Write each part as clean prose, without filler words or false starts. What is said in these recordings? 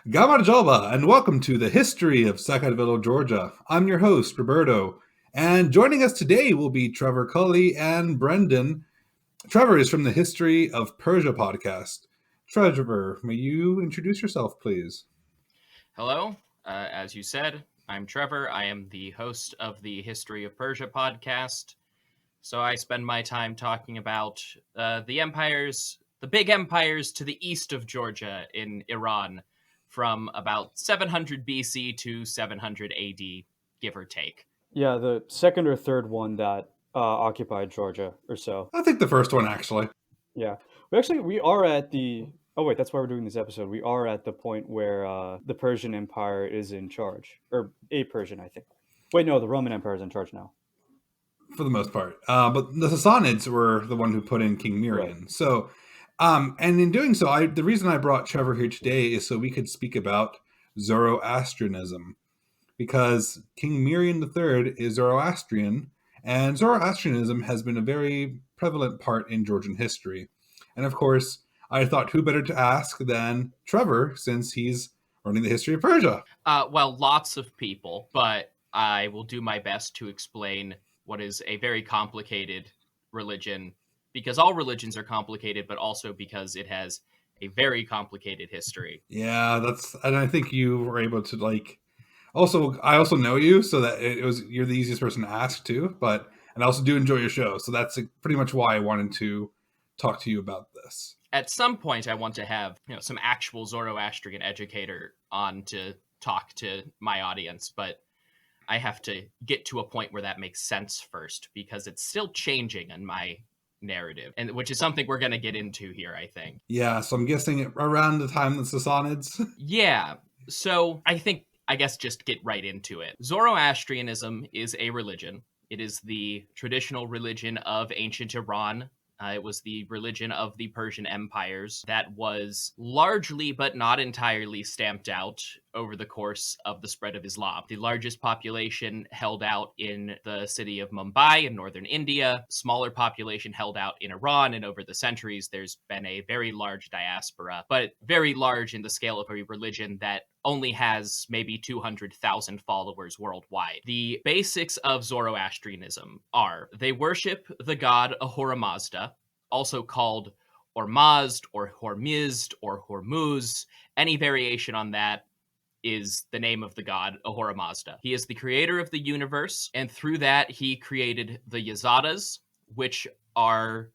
Gamarjoba, and welcome to the History of Sackettville, Georgia. I'm your host, Roberto, and joining us today will be Trevor Culley and Brendan. Trevor is from the History of Persia podcast. Trevor, may you introduce yourself, please? Hello, as you said, I'm Trevor. I am the host of the History of Persia podcast. So I spend my time talking about the big empires to the east of Georgia in Iran, from about 700 BC to 700 AD, give or take. Yeah, the second or third one that occupied Georgia or so. I think the first one, actually. Yeah. We are at the... Oh, wait, that's why we're doing this episode. We are at the point where the Persian Empire is in charge. Or a Persian, I think. Wait, no, the Roman Empire is in charge now. For the most part. But the Sassanids were the one who put in King Mirian. Right. So, and in doing so, the reason I brought Trevor here today is so we could speak about Zoroastrianism. Because King Mirian III is Zoroastrian, and Zoroastrianism has been a very prevalent part in Georgian history. And of course, I thought who better to ask than Trevor, since he's running the History of Persia. Well, lots of people, but I will do my best to explain what is a very complicated religion, because all religions are complicated, but also because it has a very complicated history. Yeah, and I think you were able to I also know you, so that you're the easiest person to ask too, and I also do enjoy your show. So that's pretty much why I wanted to talk to you about this. At some point I want to have, some actual Zoroastrian educator on to talk to my audience, but I have to get to a point where that makes sense first, because it's still changing in my narrative, and which is something we're going to get into here, I think. Yeah, so I'm guessing around the time the Sassanids. Yeah, so I guess just get right into it. Zoroastrianism is a religion. It is the traditional religion of ancient Iran. It was the religion of the Persian empires that was largely, but not entirely, stamped out over the course of the spread of Islam. The largest population held out in the city of Mumbai in northern India. Smaller population held out in Iran, and over the centuries, there's been a very large diaspora, but very large in the scale of a religion that only has maybe 200,000 followers worldwide. The basics of Zoroastrianism are they worship the god Ahura Mazda, also called Ormazd or Hormizd or Hormuz. Any variation on that is the name of the god Ahura Mazda. He is the creator of the universe, and through that he created the Yazadas, which are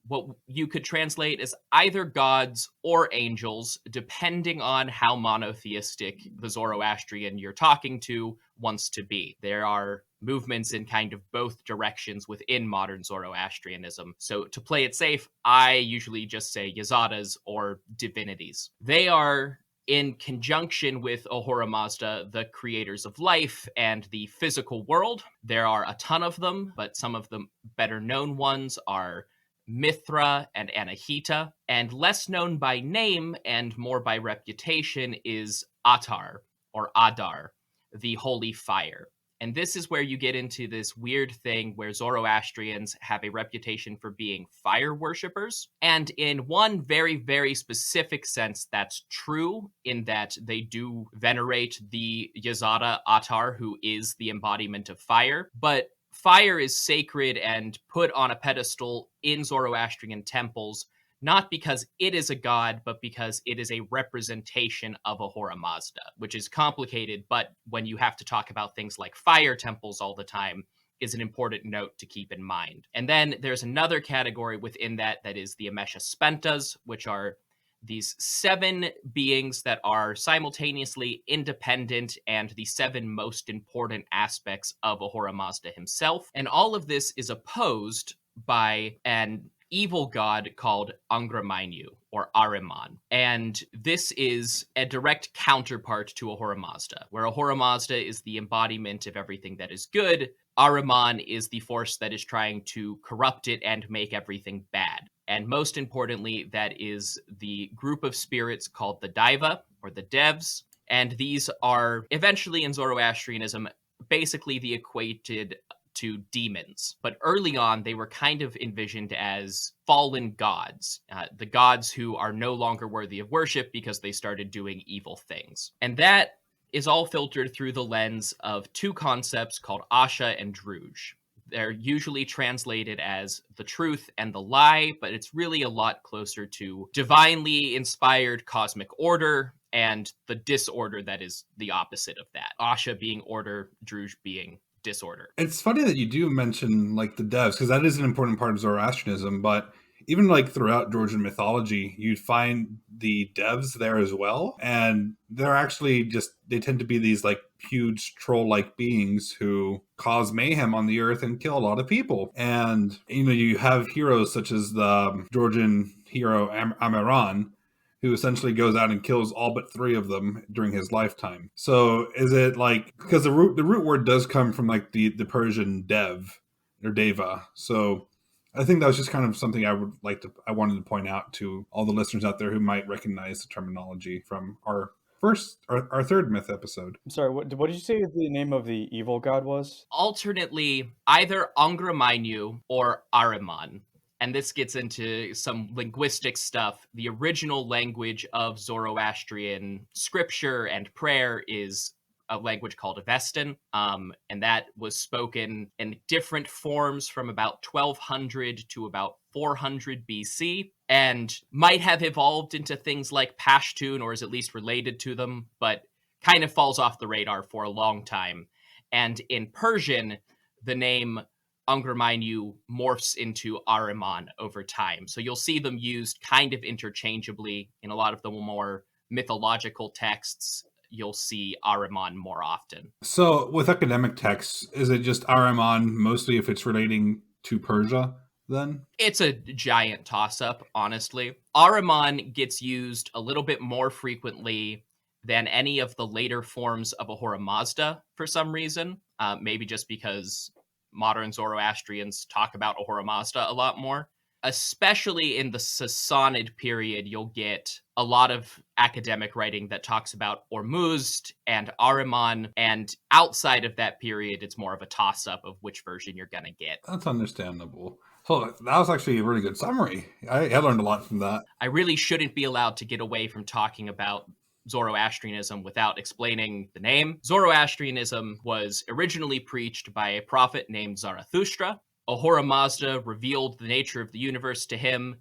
what you could translate as either gods or angels, depending on how monotheistic the Zoroastrian you're talking to wants to be. There are movements in kind of both directions within modern Zoroastrianism. So to play it safe, I usually just say Yazadas or divinities. They are in conjunction with Ahura Mazda, the creators of life and the physical world. There are a ton of them, but some of the better known ones are Mithra and Anahita, and less known by name and more by reputation is Atar, or Adar, the holy fire. And this is where you get into this weird thing where Zoroastrians have a reputation for being fire worshippers. And in one very, very specific sense, that's true, in that they do venerate the Yazada Atar, who is the embodiment of fire. But fire is sacred and put on a pedestal in Zoroastrian temples, not because it is a god, but because it is a representation of Ahura Mazda, which is complicated, but when you have to talk about things like fire temples all the time, is an important note to keep in mind. And then there's another category within that is the Amesha Spentas, which are these 7 beings that are simultaneously independent and the 7 most important aspects of Ahura Mazda himself. And all of this is opposed by an evil god called Angra Mainyu. or Ahriman. And this is a direct counterpart to Ahura Mazda, where Ahura Mazda is the embodiment of everything that is good. Ahriman is the force that is trying to corrupt it and make everything bad. And most importantly, that is the group of spirits called the Daiva, or the Devs. And these are eventually in Zoroastrianism basically the equated to demons. But early on, they were kind of envisioned as fallen gods, the gods who are no longer worthy of worship because they started doing evil things. And that is all filtered through the lens of two concepts called Asha and Druj. They're usually translated as the truth and the lie, but it's really a lot closer to divinely inspired cosmic order and the disorder that is the opposite of that. Asha being order, Druj being disorder. It's funny that you do mention like the devs, because that is an important part of Zoroastrianism, but even like throughout Georgian mythology, you'd find the devs there as well. And they're actually they tend to be these like huge troll-like beings who cause mayhem on the earth and kill a lot of people. And, you have heroes such as the Georgian hero Amaran, who essentially goes out and kills all but 3 of them during his lifetime. So is it like, because the root word does come from like the Persian dev or deva. So I think that was just kind of something I wanted to point out to all the listeners out there who might recognize the terminology from our third myth episode. I'm sorry, what did you say the name of the evil god was? Alternately, either Angramainyu or Ahriman. And this gets into some linguistic stuff. The original language of Zoroastrian scripture and prayer is a language called Avestan, and that was spoken in different forms from about 1200 to about 400 BC, and might have evolved into things like Pashtun, or is at least related to them, but kind of falls off the radar for a long time. And in Persian, the name Angramainyu morphs into Ahriman over time. So you'll see them used kind of interchangeably in a lot of the more mythological texts. You'll see Ahriman more often. So with academic texts, is it just Ahriman mostly if it's relating to Persia then? It's a giant toss-up, honestly. Ahriman gets used a little bit more frequently than any of the later forms of Ahura Mazda for some reason. Maybe just because modern Zoroastrians talk about Ahura Mazda a lot more. Especially in the Sassanid period, you'll get a lot of academic writing that talks about Ormuzd and Ahriman, and outside of that period, it's more of a toss-up of which version you're going to get. That's understandable. So that was actually a really good summary. I learned a lot from that. I really shouldn't be allowed to get away from talking about Zoroastrianism without explaining the name. Zoroastrianism was originally preached by a prophet named Zarathustra. Ahura Mazda revealed the nature of the universe to him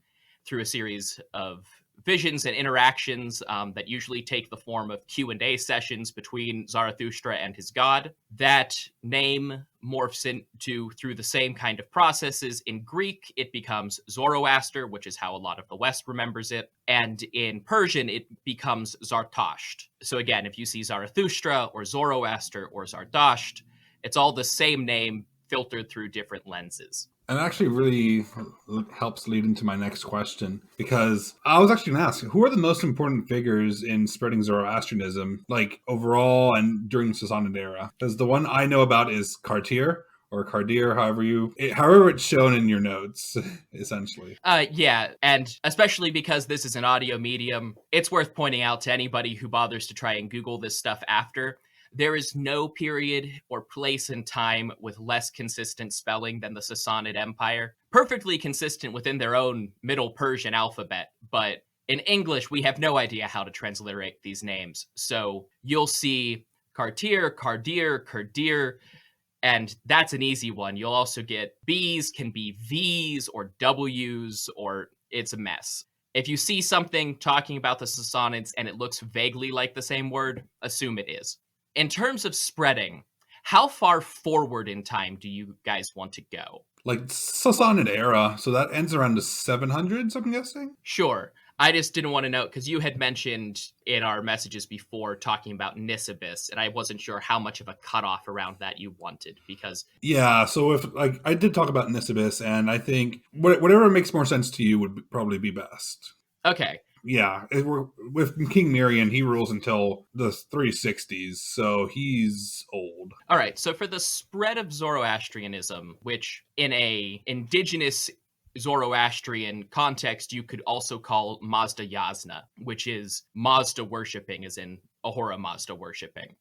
through a series of visions and interactions that usually take the form of Q&A sessions between Zarathustra and his god. That name morphs through the same kind of processes. In Greek, it becomes Zoroaster, which is how a lot of the West remembers it. And in Persian, it becomes Zartasht. So again, if you see Zarathustra or Zoroaster or Zardasht, it's all the same name filtered through different lenses. And it actually really helps lead into my next question, because I was actually going to ask, who are the most important figures in spreading Zoroastrianism, like overall and during the Sassanid era? Because the one I know about is Kartir, or Kardir, however it's shown in your notes, essentially. Yeah, and especially because this is an audio medium, it's worth pointing out to anybody who bothers to try and Google this stuff after. There is no period or place in time with less consistent spelling than the Sassanid Empire. Perfectly consistent within their own Middle Persian alphabet, but in English, we have no idea how to transliterate these names. So you'll see Kartir, Kardir, Kurdir, and that's an easy one. You'll also get B's can be V's or W's, or it's a mess. If you see something talking about the Sassanids and it looks vaguely like the same word, assume it is. In terms of spreading, how far forward in time do you guys want to go? Like Sassanid era, so that ends around the 700s, I'm guessing? Sure. I just didn't want to know, because you had mentioned in our messages before talking about Nisibis, and I wasn't sure how much of a cutoff around that you wanted, because... Yeah, so if I did talk about Nisibis, and I think whatever makes more sense to you would probably be best. Okay. Yeah, with King Mirian, he rules until the 360s, so he's old. All right, so for the spread of Zoroastrianism, which in a indigenous Zoroastrian context you could also call Mazda Yasna, which is Mazda worshipping, as in Ahura Mazda worshipping.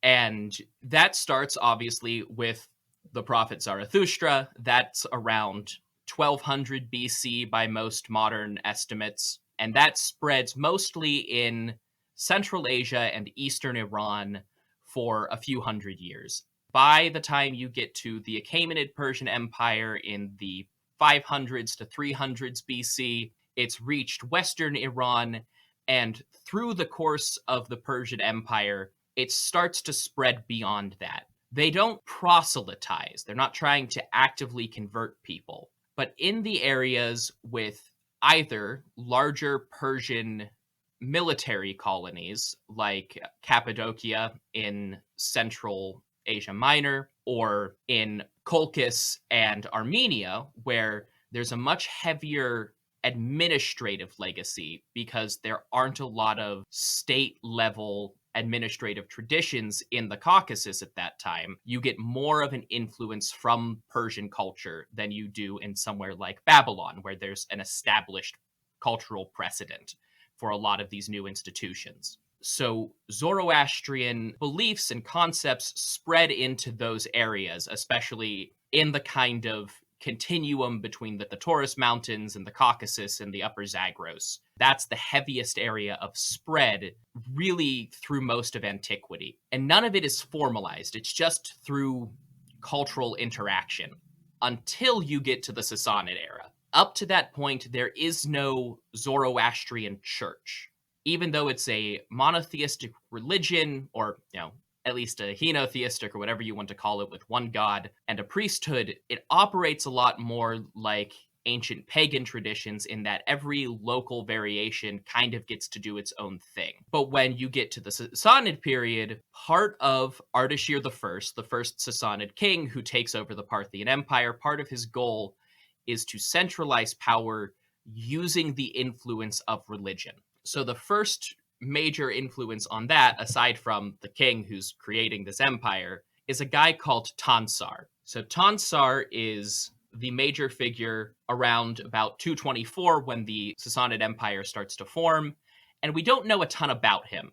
And that starts obviously with the prophet Zarathustra. That's around 1200 BC by most modern estimates. And that spreads mostly in Central Asia and Eastern Iran for a few hundred years. By the time you get to the Achaemenid Persian Empire in the 500s to 300s BC, it's reached Western Iran, and through the course of the Persian Empire, it starts to spread beyond that. They don't proselytize. They're not trying to actively convert people. But in the areas with either larger Persian military colonies, like Cappadocia in Central Asia Minor, or in Colchis and Armenia, where there's a much heavier administrative legacy because there aren't a lot of state level administrative traditions in the Caucasus at that time, you get more of an influence from Persian culture than you do in somewhere like Babylon, where there's an established cultural precedent for a lot of these new institutions. So Zoroastrian beliefs and concepts spread into those areas, especially in the kind of continuum between the Taurus Mountains and the Caucasus and the Upper Zagros. That's the heaviest area of spread really through most of antiquity. And none of it is formalized. It's just through cultural interaction until you get to the Sassanid era. Up to that point, there is no Zoroastrian church. Even though it's a monotheistic religion, or, at least a henotheistic or whatever you want to call it, with one god and a priesthood, it operates a lot more like ancient pagan traditions in that every local variation kind of gets to do its own thing. But when you get to the Sassanid period, part of Ardashir I, the first Sassanid king who takes over the Parthian Empire, part of his goal is to centralize power using the influence of religion. So the first major influence on that, aside from the king who's creating this empire, is a guy called Tansar. So Tansar is the major figure around about 224 when the Sassanid Empire starts to form, and we don't know a ton about him.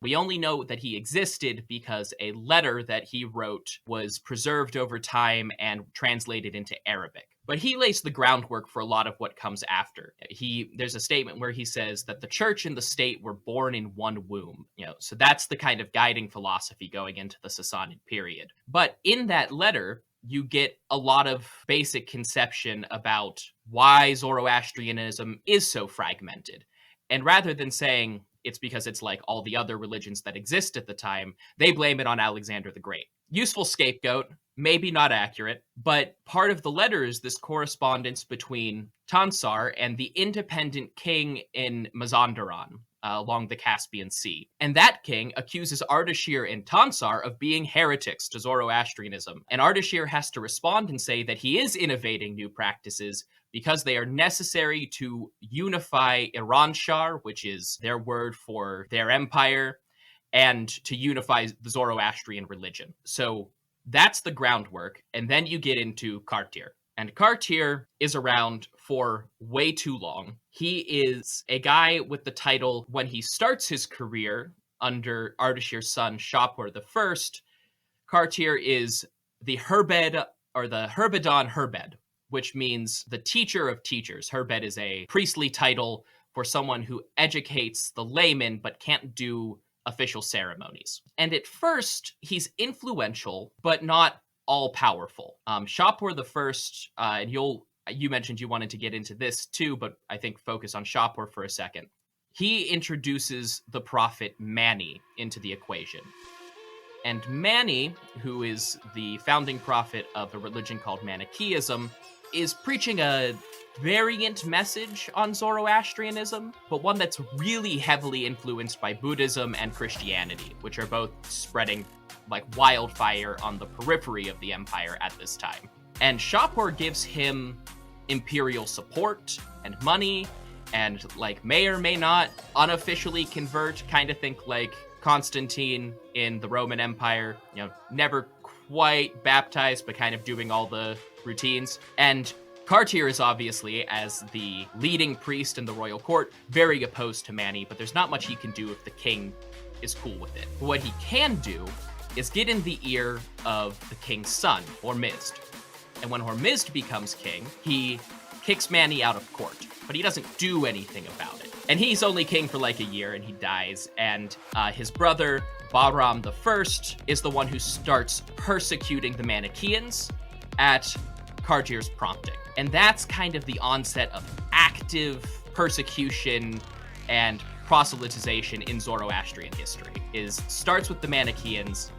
We only know that he existed because a letter that he wrote was preserved over time and translated into Arabic. But he lays the groundwork for a lot of what comes after. There's a statement where he says that the church and the state were born in one womb. So that's the kind of guiding philosophy going into the Sassanid period. But in that letter, you get a lot of basic conception about why Zoroastrianism is so fragmented. And rather than saying it's because it's like all the other religions that exist at the time, they blame it on Alexander the Great. Useful scapegoat, maybe not accurate, but part of the letter is this correspondence between Tansar and the independent king in Mazandaran, along the Caspian Sea. And that king accuses Ardashir and Tansar of being heretics to Zoroastrianism. And Ardashir has to respond and say that he is innovating new practices because they are necessary to unify Iranshar, which is their word for their empire, and to unify the Zoroastrian religion. So that's the groundwork. And then you get into Kartir. And Kartir is around for way too long. He is a guy with the title, when he starts his career under Ardashir's son, Shapur I, Kartir is the Herbed, or the Herbedon Herbed, which means the teacher of teachers. Herbed is a priestly title for someone who educates the layman but can't do official ceremonies. And at first, he's influential, but not all-powerful. Shapur I, and you mentioned you wanted to get into this too, but I think focus on Shapur for a second. He introduces the prophet Mani into the equation. And Mani, who is the founding prophet of a religion called Manichaeism, is preaching a variant message on Zoroastrianism, but one that's really heavily influenced by Buddhism and Christianity, which are both spreading like wildfire on the periphery of the empire at this time. And Shapur gives him imperial support and money and like may or may not unofficially convert, kind of think like Constantine in the Roman Empire, never quite baptized, but kind of doing all the routines. And Cartier is obviously, as the leading priest in the royal court, very opposed to Mani, but there's not much he can do if the king is cool with it. But what he can do is get in the ear of the king's son, Hormizd. And when Hormizd becomes king, he kicks Mani out of court, but he doesn't do anything about it. And he's only king for like a year, and he dies. And his brother, Bahram I, is the one who starts persecuting the Manichaeans at Cartier's prompting. And that's kind of the onset of active persecution and proselytization in Zoroastrian history. Starts with the Manichaeans,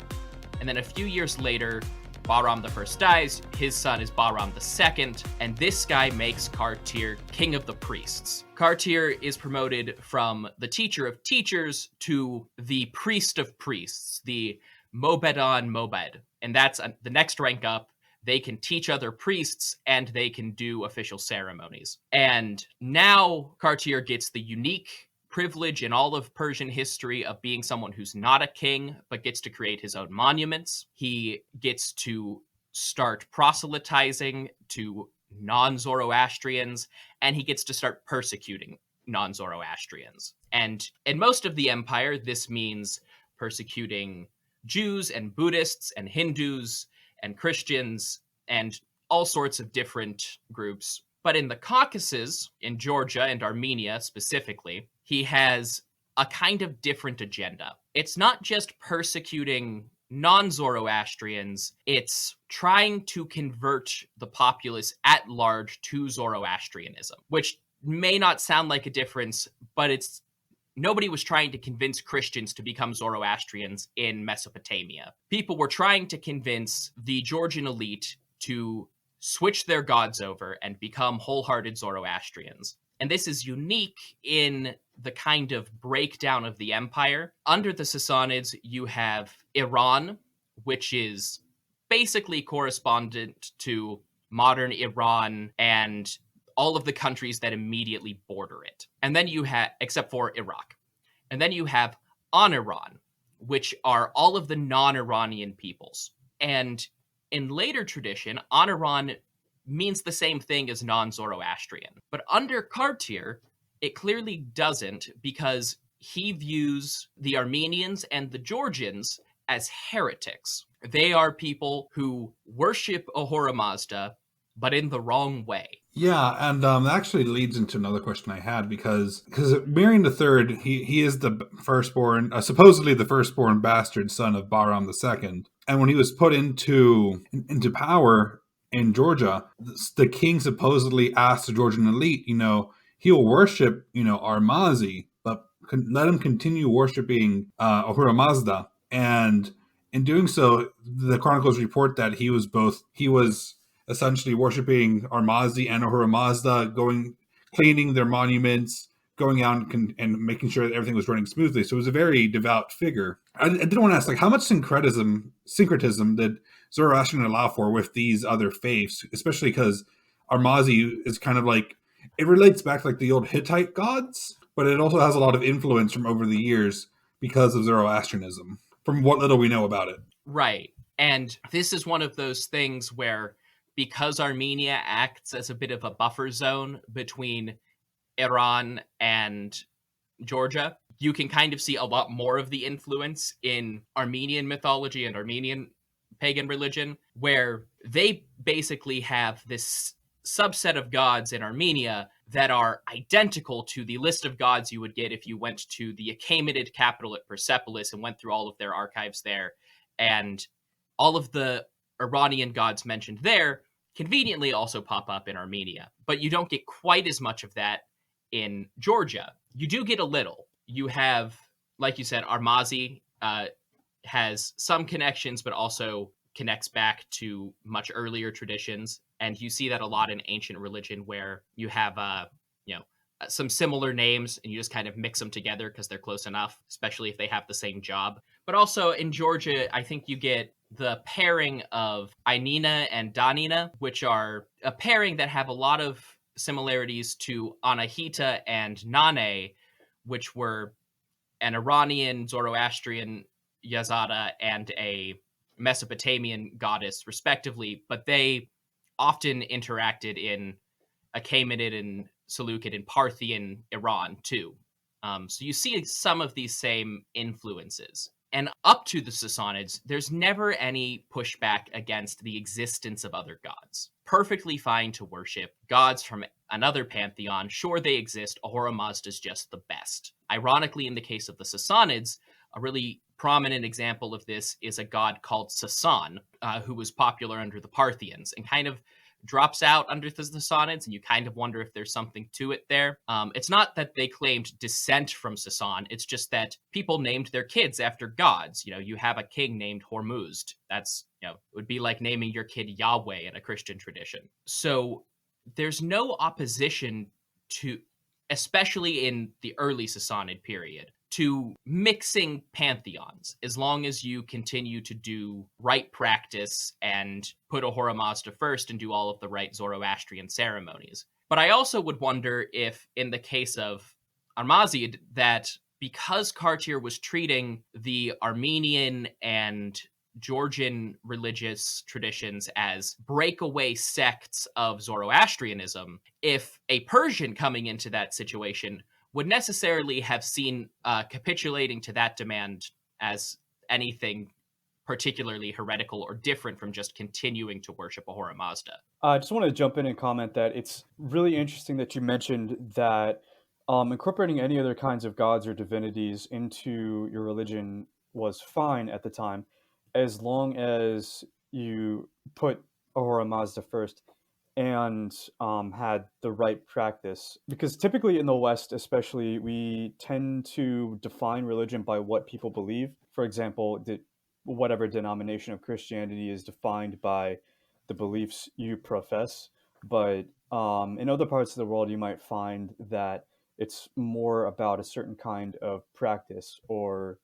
and then a few years later, Bahram I dies, his son is Bahram II, and this guy makes Cartier king of the priests. Cartier is promoted from the teacher of teachers to the priest of priests, the Mobedan Mobed, and that's the next rank up. They can teach other priests, and they can do official ceremonies. And now Cartier gets the unique privilege in all of Persian history of being someone who's not a king, but gets to create his own monuments. He gets to start proselytizing to non-Zoroastrians, and he gets to start persecuting non-Zoroastrians. And in most of the empire, this means persecuting Jews and Buddhists and Hindus and Christians and all sorts of different groups. But in the Caucasus, in Georgia and Armenia specifically, he has a kind of different agenda. It's not just persecuting non-Zoroastrians, it's trying to convert the populace at large to Zoroastrianism, which may not sound like a difference, but nobody was trying to convince Christians to become Zoroastrians in Mesopotamia. People were trying to convince the Georgian elite to switch their gods over and become wholehearted Zoroastrians. And this is unique in the kind of breakdown of the empire. Under the Sassanids, you have Iran, which is basically correspondent to modern Iran and all of the countries that immediately border it. And then you have, except for Iraq. And then you have Aniran, which are all of the non-Iranian peoples. And in later tradition, Aniran means the same thing as non-Zoroastrian. But under Cartier, it clearly doesn't, because he views the Armenians and the Georgians as heretics. They are people who worship Ahura Mazda, but in the wrong way. Yeah, and that actually leads into another question I had, because Miriam III, he is the firstborn, supposedly the firstborn bastard son of Bahram II, and when he was put into power in Georgia, the king supposedly asked the Georgian elite, he'll worship, Armazi, but let him continue worshiping Ahura Mazda. And in doing so, the chronicles report that he was essentially worshiping Armazi and Ahura Mazda, cleaning their monuments, going out and making sure that everything was running smoothly. So it was a very devout figure. I did want to ask, how much syncretism did Zoroastrian allow for with these other faiths, especially because Armazi is kind of like, it relates back to like the old Hittite gods, but it also has a lot of influence from over the years because of Zoroastrianism, from what little we know about it. Right. And this is one of those things where, because Armenia acts as a bit of a buffer zone between Iran and Georgia, you can kind of see a lot more of the influence in Armenian mythology and Armenian pagan religion, where they basically have this subset of gods in Armenia that are identical to the list of gods you would get if you went to the Achaemenid capital at Persepolis and went through all of their archives there. And all of the Iranian gods mentioned there conveniently also pop up in Armenia. But you don't get quite as much of that in Georgia. You do get a little. You have, like you said, Armazi has some connections, but also connects back to much earlier traditions. And you see that a lot in ancient religion, where you have, some similar names and you just kind of mix them together because they're close enough, especially if they have the same job. But also in Georgia, I think you get the pairing of Ainina and Danina, which are a pairing that have a lot of similarities to Anahita and Nane, which were an Iranian Zoroastrian Yazada and a Mesopotamian goddess, respectively, but they often interacted in Achaemenid and Seleucid and Parthian Iran, too. So you see some of these same influences. And up to the Sassanids, there's never any pushback against the existence of other gods. Perfectly fine to worship gods from another pantheon. Sure, they exist. Ahura Mazda is just the best. Ironically, in the case of the Sassanids, a really prominent example of this is a god called Sasan, who was popular under the Parthians and kind of drops out under the Sassanids, and you kind of wonder if there's something to it there. It's not that they claimed descent from Sasan, it's just that people named their kids after gods. You have a king named Hormuzd. That's, it would be like naming your kid Yahweh in a Christian tradition. So there's no opposition to, especially in the early Sassanid period, to mixing pantheons, as long as you continue to do right practice and put Ahura Mazda first and do all of the right Zoroastrian ceremonies. But I also would wonder if, in the case of Almazid, that because Cartier was treating the Armenian and Georgian religious traditions as breakaway sects of Zoroastrianism, if a Persian coming into that situation would necessarily have seen capitulating to that demand as anything particularly heretical or different from just continuing to worship Ahura Mazda. I just want to jump in and comment that it's really interesting that you mentioned that incorporating any other kinds of gods or divinities into your religion was fine at the time, as long as you put Ahura Mazda first and had the right practice. Because typically in the West, especially, we tend to define religion by what people believe. For example, whatever denomination of Christianity is defined by the beliefs you profess. But in other parts of the world, you might find that it's more about a certain kind of practice or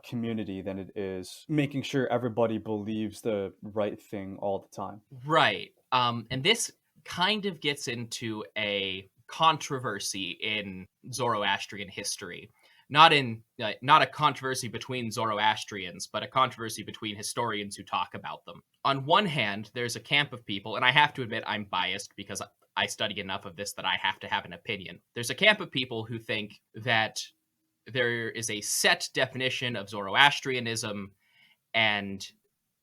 community than it is making sure everybody believes the right thing all the time. Right. And this kind of gets into a controversy in Zoroastrian history. Not a controversy between Zoroastrians, but a controversy between historians who talk about them. On one hand, there's a camp of people, and I have to admit I'm biased because I study enough of this that I have to have an opinion. There's a camp of people who think that there is a set definition of Zoroastrianism, and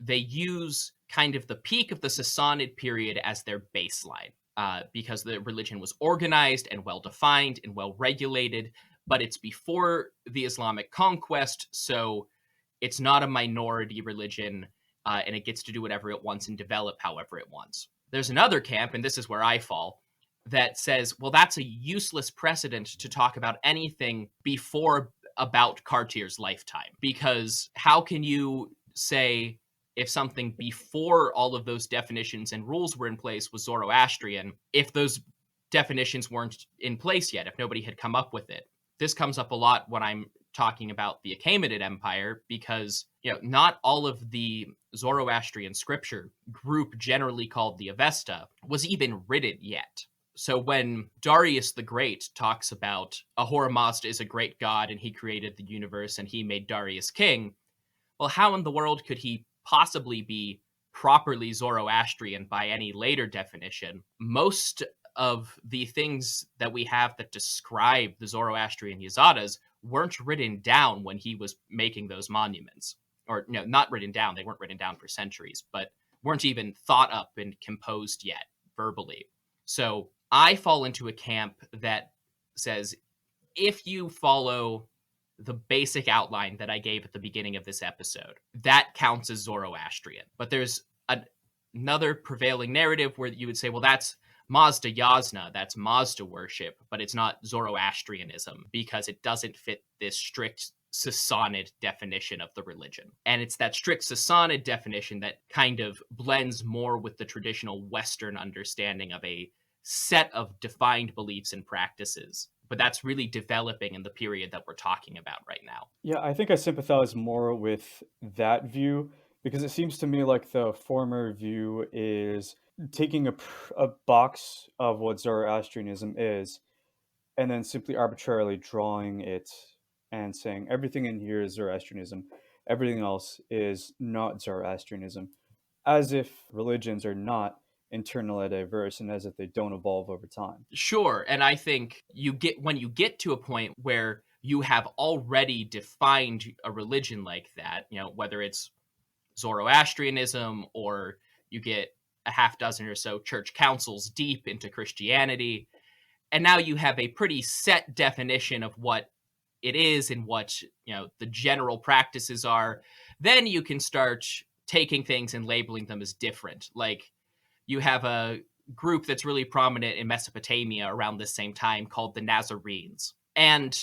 they use kind of the peak of the Sassanid period as their baseline, because the religion was organized and well-defined and well-regulated, but it's before the Islamic conquest, so it's not a minority religion, and it gets to do whatever it wants and develop however it wants. There's another camp, and this is where I fall, that says, well, that's a useless precedent to talk about anything about Cartier's lifetime, because how can you say if something before all of those definitions and rules were in place was Zoroastrian, if those definitions weren't in place yet, if nobody had come up with it? This comes up a lot when I'm talking about the Achaemenid Empire, because not all of the Zoroastrian scripture group, generally called the Avesta, was even written yet. So when Darius the Great talks about Ahura Mazda is a great god and he created the universe and he made Darius king, well, how in the world could he possibly be properly Zoroastrian by any later definition? Most of the things that we have that describe the Zoroastrian Yazadas weren't written down when he was making those monuments. Or, not written down. They weren't written down for centuries, but weren't even thought up and composed yet verbally. So I fall into a camp that says, if you follow the basic outline that I gave at the beginning of this episode, that counts as Zoroastrian. But there's another prevailing narrative where you would say, well, that's Mazda Yasna, that's Mazda worship, but it's not Zoroastrianism because it doesn't fit this strict Sassanid definition of the religion. And it's that strict Sassanid definition that kind of blends more with the traditional Western understanding of a set of defined beliefs and practices. But that's really developing in the period that we're talking about right now. Yeah, I think I sympathize more with that view Because it seems to me like the former view is taking a box of what Zoroastrianism is and then simply arbitrarily drawing it and saying everything in here is Zoroastrianism, everything else is not Zoroastrianism, as if religions are not internally diverse and as if they don't evolve over time. Sure, and I think when you get to a point where you have already defined a religion like that, whether it's Zoroastrianism or you get a half dozen or so church councils deep into Christianity, and now you have a pretty set definition of what it is and what the general practices are, then you can start taking things and labeling them as different. Like, you have a group that's really prominent in Mesopotamia around this same time called the Nazarenes, and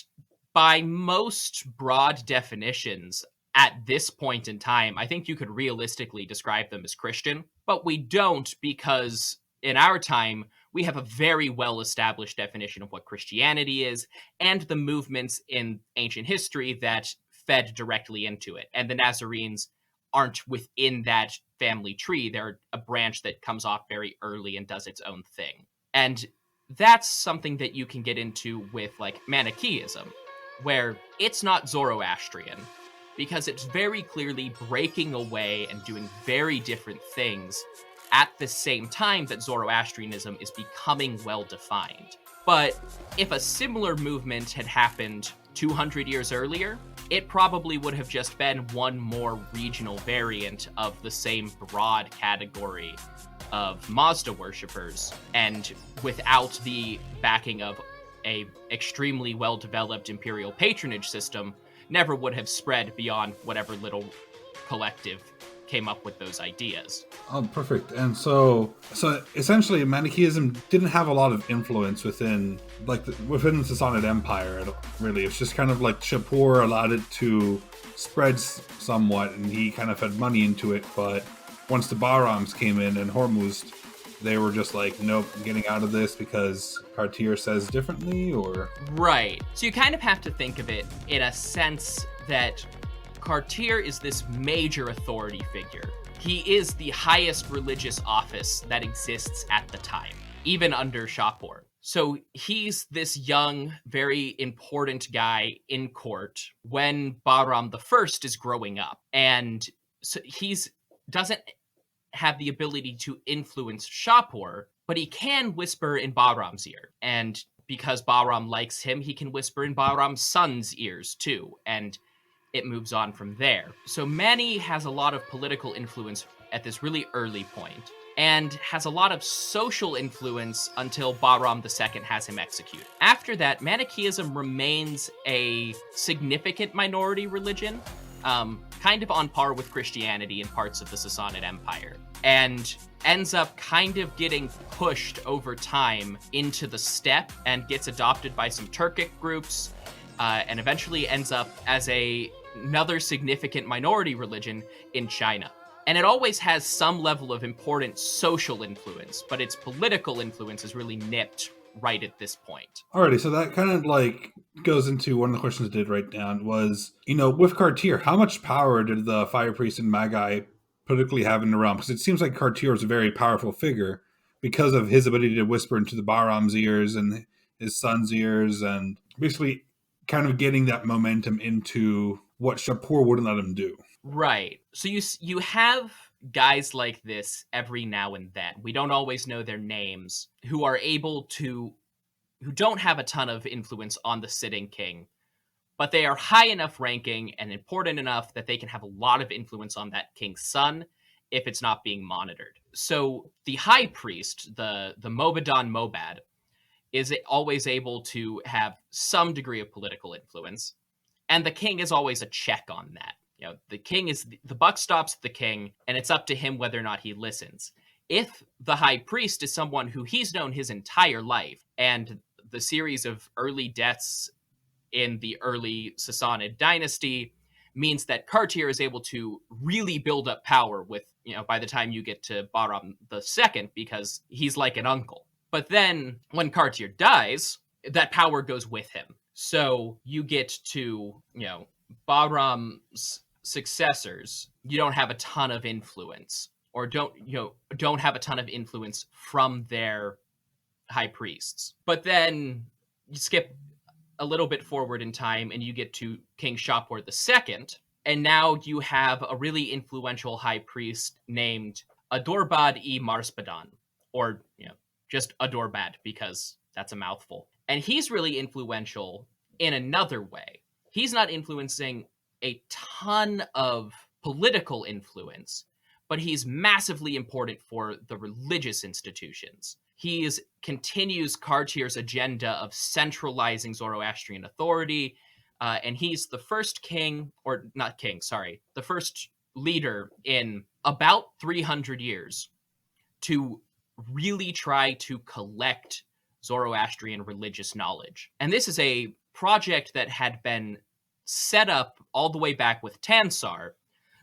by most broad definitions at this point in time, I think you could realistically describe them as Christian, but we don't, because in our time, we have a very well-established definition of what Christianity is and the movements in ancient history that fed directly into it. And the Nazarenes aren't within that family tree. They're a branch that comes off very early and does its own thing. And that's something that you can get into with, like, Manichaeism, where it's not Zoroastrian, because it's very clearly breaking away and doing very different things at the same time that Zoroastrianism is becoming well-defined. But if a similar movement had happened 200 years earlier, it probably would have just been one more regional variant of the same broad category of Mazda worshippers, and without the backing of a extremely well-developed imperial patronage system, never would have spread beyond whatever little collective came up with those ideas. Oh, perfect. And so essentially, Manichaeism didn't have a lot of influence within the Sassanid Empire. Really, it's just kind of like Shapur allowed it to spread somewhat, and he kind of had money into it. But once the Bahrams came in and Hormuzd, they were just like, nope, I'm getting out of this because Cartier says differently, or... Right. So you kind of have to think of it in a sense that Cartier is this major authority figure. He is the highest religious office that exists at the time, even under Shapur. So he's this young, very important guy in court when Bahram I is growing up. And so doesn't have the ability to influence Shapur, but he can whisper in Bahram's ear. And because Bahram likes him, he can whisper in Bahram's son's ears too. And it moves on from there. So Mani has a lot of political influence at this really early point, and has a lot of social influence until Bahram II has him executed. After that, Manichaeism remains a significant minority religion, kind of on par with Christianity in parts of the Sassanid Empire, and ends up kind of getting pushed over time into the steppe and gets adopted by some Turkic groups, and eventually ends up as another significant minority religion in China. And it always has some level of important social influence, but its political influence is really nipped right at this point. Alrighty, so that kind of goes into one of the questions I did write down was, with Cartier, how much power did the Fire Priest and Magi politically have in the realm? Because it seems like Cartier is a very powerful figure because of his ability to whisper into the Bahram's ears and his son's ears, and basically kind of getting that momentum into what Shapur wouldn't let him do. Right. So you have guys like this every now and then. We don't always know their names, who don't have a ton of influence on the sitting king, but they are high enough ranking and important enough that they can have a lot of influence on that king's son if it's not being monitored. So the high priest, the Mobadan Mobad, is always able to have some degree of political influence, and the king is always a check on that. The king the buck stops at the king, and it's up to him whether or not he listens. If the high priest is someone who he's known his entire life, and the series of early deaths in the early Sassanid dynasty means that Cartier is able to really build up power with, by the time you get to Bahram II, because he's like an uncle. But then when Cartier dies, that power goes with him. So you get to, Bahram's successors, you don't have a ton of influence, or don't have a ton of influence from their high priests. But then you skip a little bit forward in time and you get to King Shapur II, and now you have a really influential high priest named Adurbad-e Marspadan, or just Adurbad, because that's a mouthful. And he's really influential in another way. He's not influencing a ton of political influence, but he's massively important for the religious institutions. He continues Kartir's agenda of centralizing Zoroastrian authority, and he's the first king, or not king, sorry, the first leader in about 300 years to really try to collect Zoroastrian religious knowledge. And this is a project that had been set up all the way back with Tansar,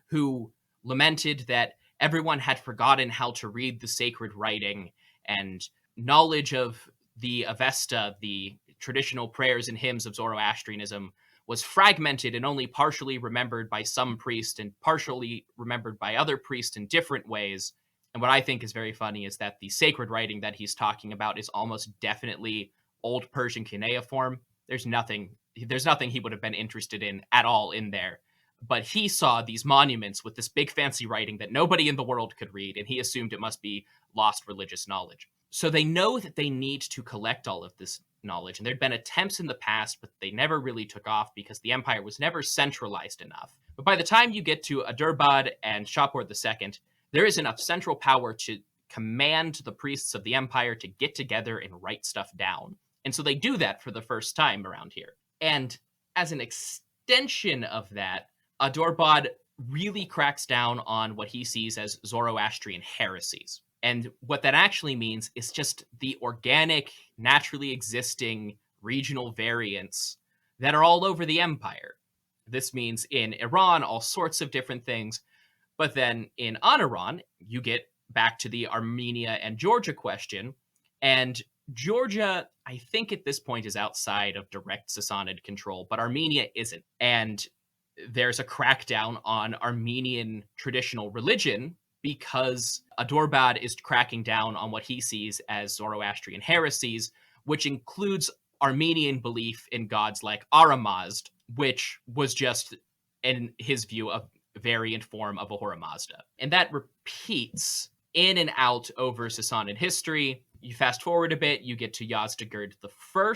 who lamented that everyone had forgotten how to read the sacred writing, and knowledge of the Avesta, the traditional prayers and hymns of Zoroastrianism, was fragmented and only partially remembered by some priests and partially remembered by other priests in different ways. And what I think is very funny is that the sacred writing that he's talking about is almost definitely Old Persian cuneiform. There's nothing he would have been interested in at all in there. But he saw these monuments with this big fancy writing that nobody in the world could read, and he assumed it must be lost religious knowledge. So they know that they need to collect all of this knowledge, and there'd been attempts in the past, but they never really took off because the empire was never centralized enough. But by the time you get to Adurbad and Shapur II, there is enough central power to command the priests of the empire to get together and write stuff down. And so they do that for the first time around here. And as an extension of that, Adurbad really cracks down on what he sees as Zoroastrian heresies. And what that actually means is just the organic, naturally existing regional variants that are all over the empire. This means in Iran, all sorts of different things. But then in Aniran, you get back to the Armenia and Georgia question. And Georgia, I think at this point, is outside of direct Sassanid control, but Armenia isn't. And there's a crackdown on Armenian traditional religion because Adurbad is cracking down on what he sees as Zoroastrian heresies, which includes Armenian belief in gods like Aramazd, which was just, in his view, a variant form of Ahura Mazda. And that repeats in and out over Sassanid history. You fast forward a bit, you get to Yazdegerd I,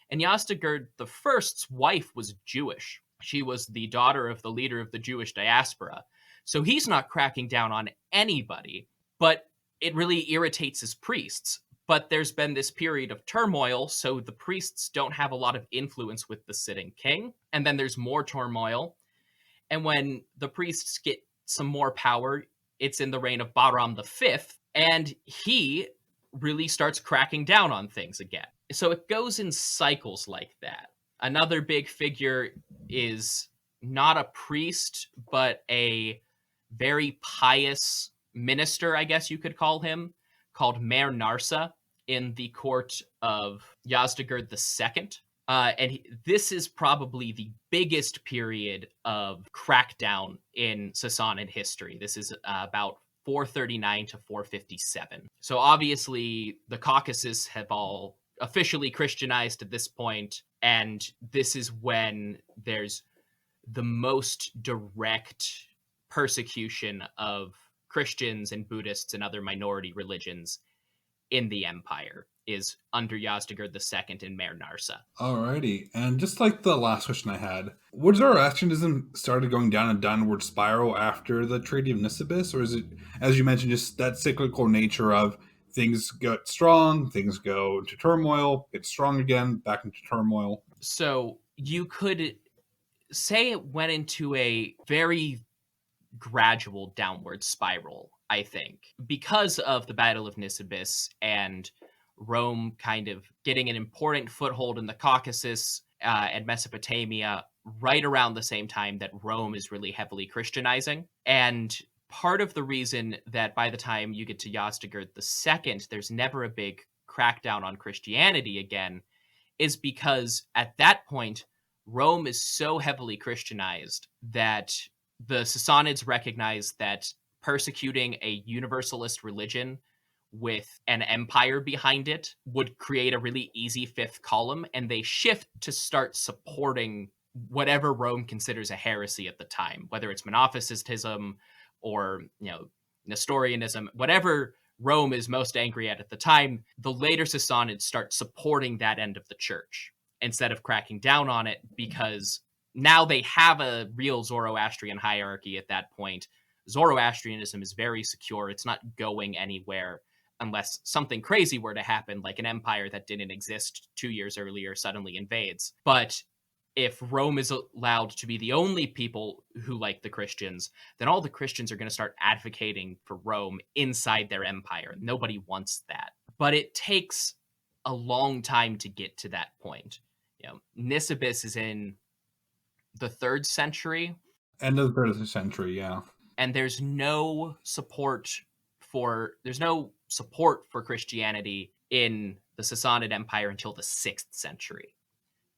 and Yazdegerd I's wife was Jewish. She was the daughter of the leader of the Jewish diaspora. So he's not cracking down on anybody, but it really irritates his priests. But there's been this period of turmoil, so the priests don't have a lot of influence with the sitting king. And then there's more turmoil. And when the priests get some more power, it's in the reign of Bahram V, and he really starts cracking down on things again. So it goes in cycles like that. Another big figure is not a priest, but a very pious minister, I guess you could call him, called Mer Narsa in the court of Yazdegerd II. This is probably the biggest period of crackdown in Sassanid history. This is about 439 to 457. So obviously the Caucasus have all officially Christianized at this point, and this is when there's the most direct persecution of Christians and Buddhists and other minority religions in the empire, is under Yazdegerd II and Mer Narsa. Alrighty, and just like the last question I had, would Zoroastrianism started going down a downward spiral after the Treaty of Nisibis, or is it, as you mentioned, just that cyclical nature of things get strong, things go into turmoil, get strong again, back into turmoil? So you could say it went into a very gradual downward spiral, I think, because of the Battle of Nisibis and Rome kind of getting an important foothold in the Caucasus and Mesopotamia right around the same time that Rome is really heavily Christianizing. And part of the reason that by the time you get to Yazdegerd II, there's never a big crackdown on Christianity again, is because at that point, Rome is so heavily Christianized that the Sassanids recognized that persecuting a universalist religion with an empire behind it would create a really easy fifth column, and they shift to start supporting whatever Rome considers a heresy at the time, whether it's Monophysitism or, Nestorianism, whatever Rome is most angry at the time. The later Sassanids start supporting that end of the church instead of cracking down on it, because now they have a real Zoroastrian hierarchy at that point. Zoroastrianism is very secure. It's not going anywhere unless something crazy were to happen, like an empire that didn't exist 2 years earlier suddenly invades. But if Rome is allowed to be the only people who like the Christians, then all the Christians are going to start advocating for Rome inside their empire. Nobody wants that. But it takes a long time to get to that point. Nisibis is in the 3rd century. End of the 3rd century, yeah. And there's no support for Christianity in the Sassanid Empire until the 6th century.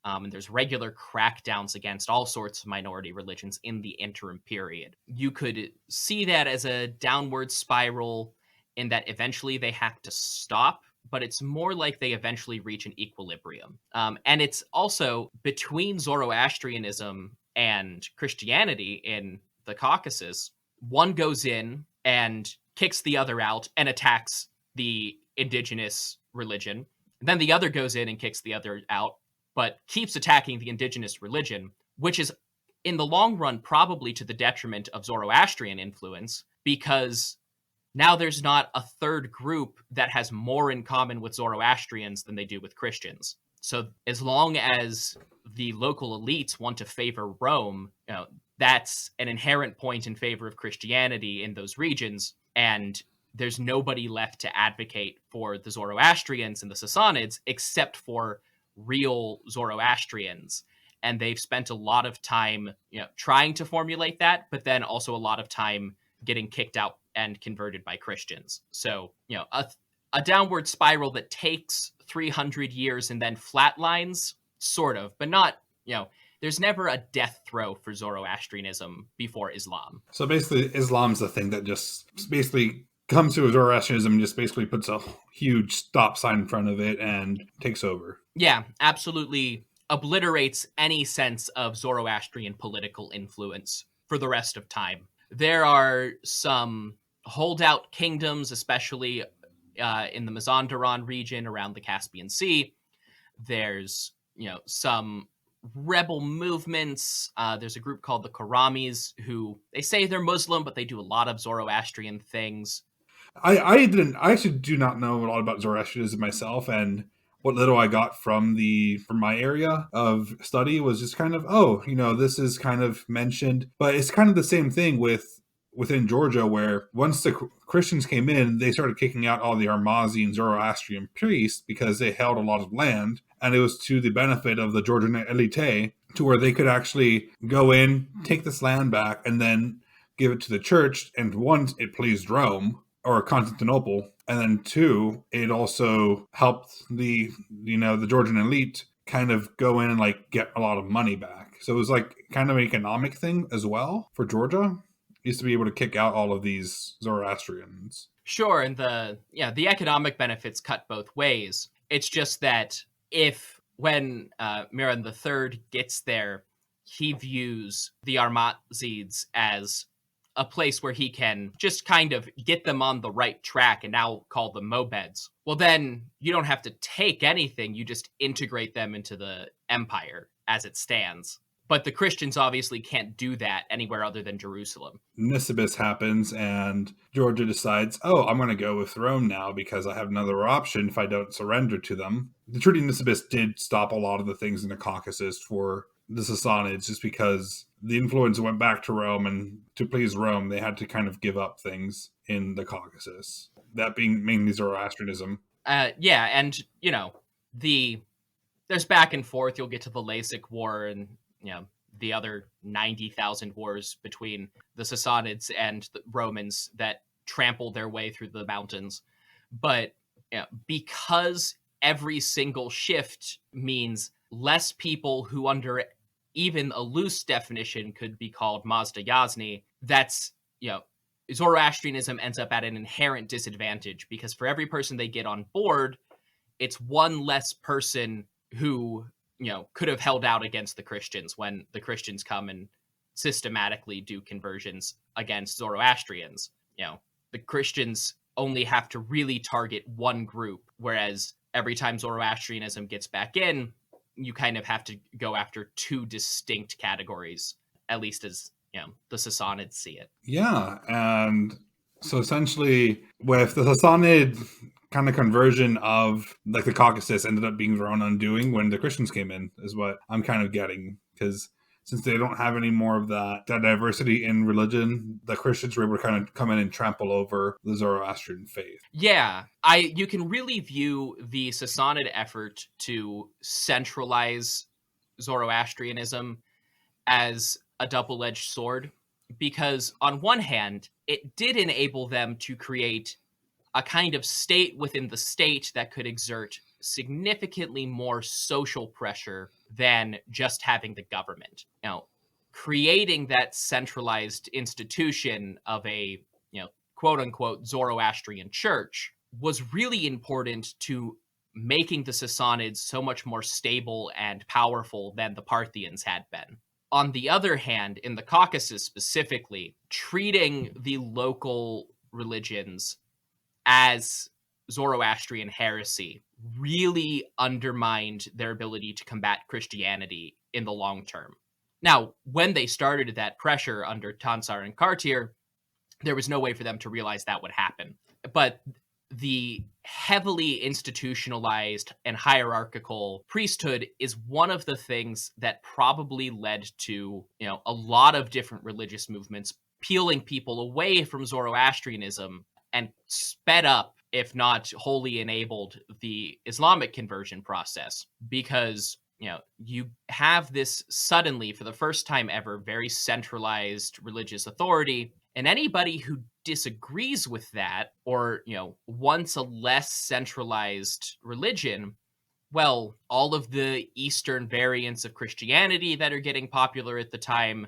And there's regular crackdowns against all sorts of minority religions in the interim period. You could see that as a downward spiral in that eventually they have to stop, but it's more like they eventually reach an equilibrium. And it's also between Zoroastrianism and Christianity in the Caucasus. One goes in and kicks the other out and attacks the indigenous religion. Then the other goes in and kicks the other out, but keeps attacking the indigenous religion, which is in the long run probably to the detriment of Zoroastrian influence, because now there's not a third group that has more in common with Zoroastrians than they do with Christians. So as long as the local elites want to favor Rome, that's an inherent point in favor of Christianity in those regions, and there's nobody left to advocate for the Zoroastrians and the Sassanids except for real Zoroastrians. And they've spent a lot of time, trying to formulate that, but then also a lot of time getting kicked out and converted by Christians. So, a downward spiral that takes 300 years and then flatlines, sort of, but not, there's never a death throw for Zoroastrianism before Islam. So basically, Islam's the thing that just basically comes to Zoroastrianism and just basically puts a huge stop sign in front of it and takes over. Yeah, absolutely obliterates any sense of Zoroastrian political influence for the rest of time. There are some holdout kingdoms, especially in the Mazandaran region around the Caspian Sea. There's, some rebel movements. There's a group called the Karamis who they say they're Muslim, but they do a lot of Zoroastrian things. I actually do not know a lot about Zoroastrianism myself, and what little I got from my area of study was just kind of, this is kind of mentioned, but it's kind of the same thing within Georgia, where once the Christians came in, they started kicking out all the Armazi Zoroastrian priests because they held a lot of land, and it was to the benefit of the Georgian elite, to where they could actually go in, take this land back, and then give it to the church. And one, it pleased Rome or Constantinople, and then two, it also helped the Georgian elite kind of go in and get a lot of money back. So it was kind of an economic thing as well for Georgia. Used to be able to kick out all of these Zoroastrians. Sure, and the economic benefits cut both ways. It's just that when Miran III gets there, he views the Armazids as a place where he can just kind of get them on the right track and now call them mobeds. Well, then you don't have to take anything. You just integrate them into the empire as it stands. But the Christians obviously can't do that anywhere other than Jerusalem. Nisibis happens, and Georgia decides, I'm going to go with Rome now because I have another option if I don't surrender to them. The Treaty of Nisibis did stop a lot of the things in the Caucasus for the Sassanids, just because the influence went back to Rome, and to please Rome, they had to kind of give up things in the Caucasus. That being mainly Zoroastrianism. Yeah, and, there's back and forth. You'll get to the Lasik War and the other 90,000 wars between the Sassanids and the Romans that trample their way through the mountains. But because every single shift means less people who under even a loose definition could be called Mazda Yazni. That's, Zoroastrianism ends up at an inherent disadvantage because for every person they get on board, it's one less person who, could have held out against the Christians when the Christians come and systematically do conversions against Zoroastrians. The Christians only have to really target one group, whereas every time Zoroastrianism gets back in, you kind of have to go after two distinct categories, at least as, the Sassanids see it. Yeah, and so essentially with the Sassanid kind of conversion of like the Caucasus ended up being their own undoing when the Christians came in, is what I'm kind of getting, because since they don't have any more of that diversity in religion, the Christians were able to kind of come in and trample over the Zoroastrian faith. Yeah, you can really view the Sassanid effort to centralize Zoroastrianism as a double-edged sword, because on one hand, it did enable them to create a kind of state within the state that could exert significantly more social pressure than just having the government. Creating that centralized institution of a, quote unquote Zoroastrian church was really important to making the Sassanids so much more stable and powerful than the Parthians had been. On the other hand, in the Caucasus specifically, treating the local religions as Zoroastrian heresy really undermined their ability to combat Christianity in the long term. Now, when they started that pressure under Tansar and Kartir, there was no way for them to realize that would happen. But the heavily institutionalized and hierarchical priesthood is one of the things that probably led to, a lot of different religious movements peeling people away from Zoroastrianism and sped up, if not wholly enabled, the Islamic conversion process. Because, you have this suddenly, for the first time ever, very centralized religious authority. And anybody who disagrees with that or, wants a less centralized religion, well, all of the Eastern variants of Christianity that are getting popular at the time,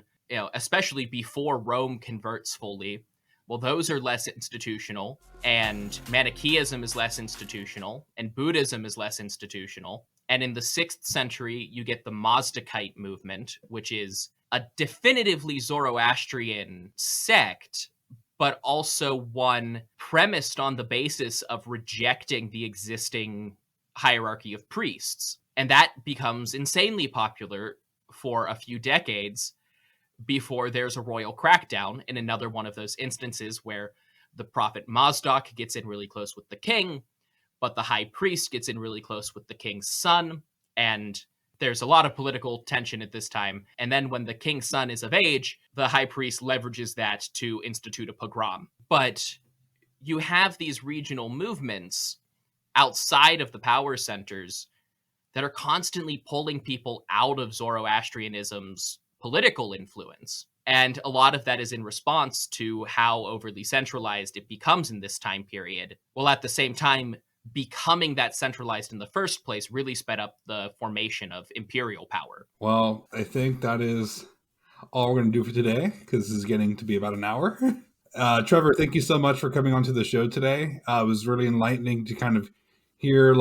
especially before Rome converts fully, well, those are less institutional, and Manichaeism is less institutional, and Buddhism is less institutional. And in the 6th century, you get the Mazdakite movement, which is a definitively Zoroastrian sect, but also one premised on the basis of rejecting the existing hierarchy of priests. And that becomes insanely popular for a few decades before there's a royal crackdown in another one of those instances where the prophet Mazdak gets in really close with the king, but the high priest gets in really close with the king's son, and there's a lot of political tension at this time. And then when the king's son is of age, the high priest leverages that to institute a pogrom. But you have these regional movements outside of the power centers that are constantly pulling people out of Zoroastrianism's political influence. And a lot of that is in response to how overly centralized it becomes in this time period, while at the same time becoming that centralized in the first place really sped up the formation of imperial power. Well, I think that is all we're going to do for today, because this is getting to be about an hour. Trevor, thank you so much for coming onto the show today. It was really enlightening to kind of hear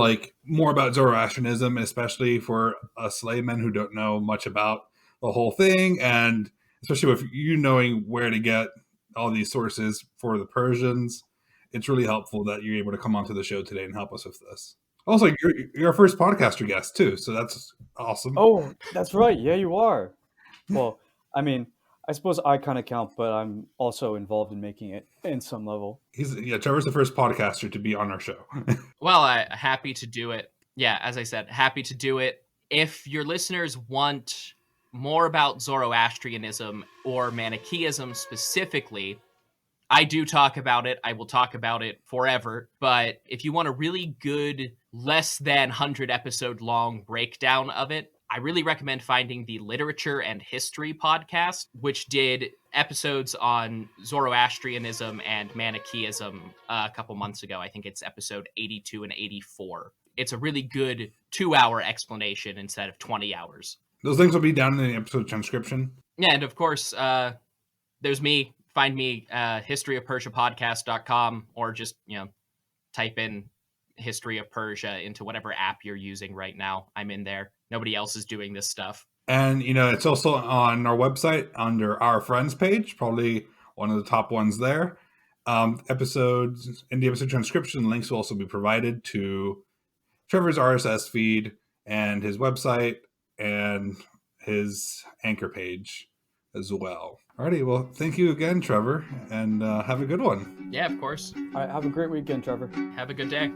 more about Zoroastrianism, especially for us laymen who don't know much about the whole thing, and especially with you knowing where to get all these sources for the Persians. It's really helpful that you're able to come onto the show today and help us with this. Also, you're our first podcaster guest too, so that's awesome. Oh, that's right. Yeah, you are. Well, I mean, I suppose I kind of count, but I'm also involved in making it in some level. Trevor's the first podcaster to be on our show. Well, happy to do it. Yeah, as I said, happy to do it. If your listeners want more about Zoroastrianism or Manichaeism specifically, I do talk about it. I will talk about it forever. But if you want a really good, less than 100 episode long breakdown of it, I really recommend finding the Literature and History podcast, which did episodes on Zoroastrianism and Manichaeism a couple months ago. I think it's episode 82 and 84. It's a really good 2-hour explanation instead of 20 hours. Those links will be down in the episode transcription. Yeah, and of course, there's me. Find me, historyofpersiapodcast.com, or just, type in History of Persia into whatever app you're using right now. I'm in there. Nobody else is doing this stuff. And, it's also on our website under our friends page, probably one of the top ones there. Episodes in the episode transcription, links will also be provided to Trevor's RSS feed and his website and his Anchor page as well. Alrighty, well, thank you again, Trevor, and have a good one. Yeah, of course. All right, have a great weekend, Trevor. Have a good day.